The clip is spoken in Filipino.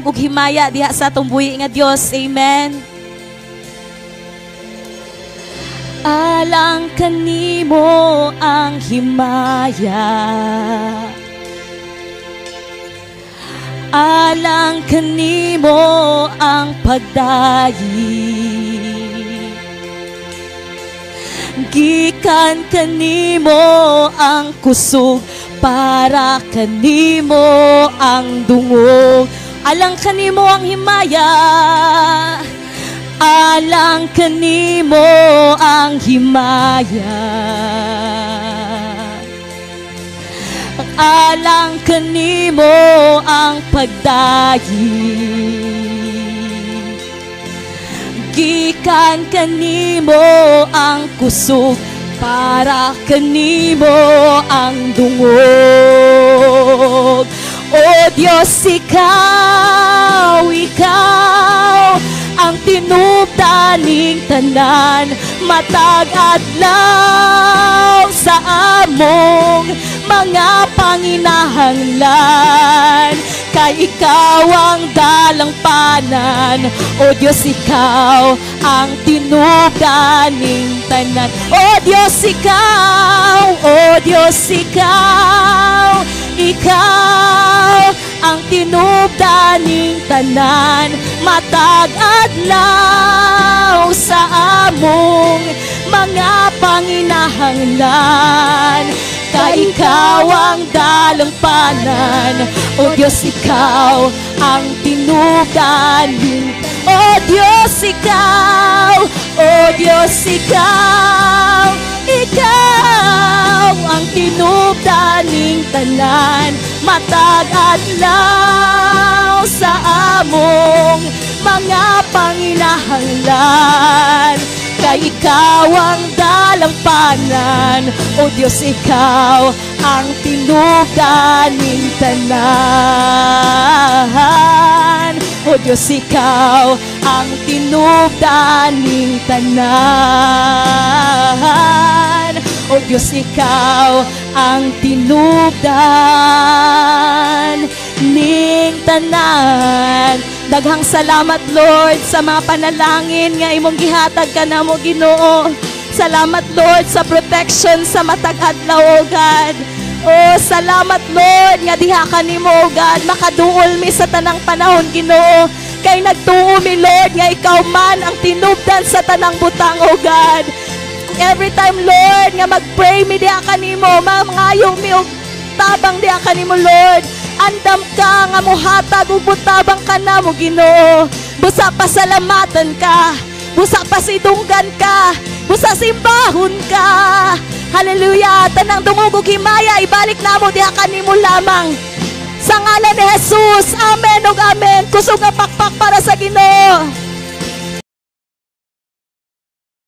ug himaya diha sa atong buhi nga Dios. Amen. Alang kanimo ang himaya, alang kanimo ang pagdayi, gikan kanimo ang kusog, para kanimo ang dungog. Alang kanimo ang himaya, alang kanimo ang himaya, alang kanimo ang pagdayi, gikan kanimo ang kusog, para kanimo ang dungog. O Diyos, ikaw ang tinubdaning tanan, matag adlaw sa among mga panginahanglan. Kay ikaw ang dalangpanan, O Diyos, ikaw ang tinubdaning tanan. O Diyos, ikaw ang tinubdaning tanan, matag adlaw sa among mga panginahanglan. Kay ikaw ang dalangpanan, O Diyos, ikaw ang tinubdaning. O Diyos, ikaw ang tinubdaning tanan, matag adlaw sa among mga panginahanglan. Kay ikaw ang dalangpanan, O Diyos, ikaw ang tinubdaning tanan. O Diyos, ikaw ang tinubdaning tanan. O Diyos, ikaw ang tinubdaning tanan. Daghang salamat, Lord, sa mga panalangin nga imong gihatag kanamo, Ginoo. Salamat, Lord, sa protection sa matag adlaw, O God. Oh, salamat, Lord, nga diha kanimo, O God, makaduol mi sa tanang panahon, Ginoo. Kay nagtuo mi, Lord, nga ikaw man ang tinubdan sa tanang butang, O God. Every time, Lord, nga mag-pray mi diha kanimo, mangayo mi og tabang diha kanimo, Lord. Andam ka nga muhatag ug butabang ka na mo, Ginoo. Busa pasalamatan ka, busa pasidunggan ka, busa simbahon ka. Hallelujah. Tanang dungog ug himaya ibalik namo diha kanimo lamang. Sa ngalan ni Jesus. Amen ug amen. Kusog nga pakpak para sa Ginoo.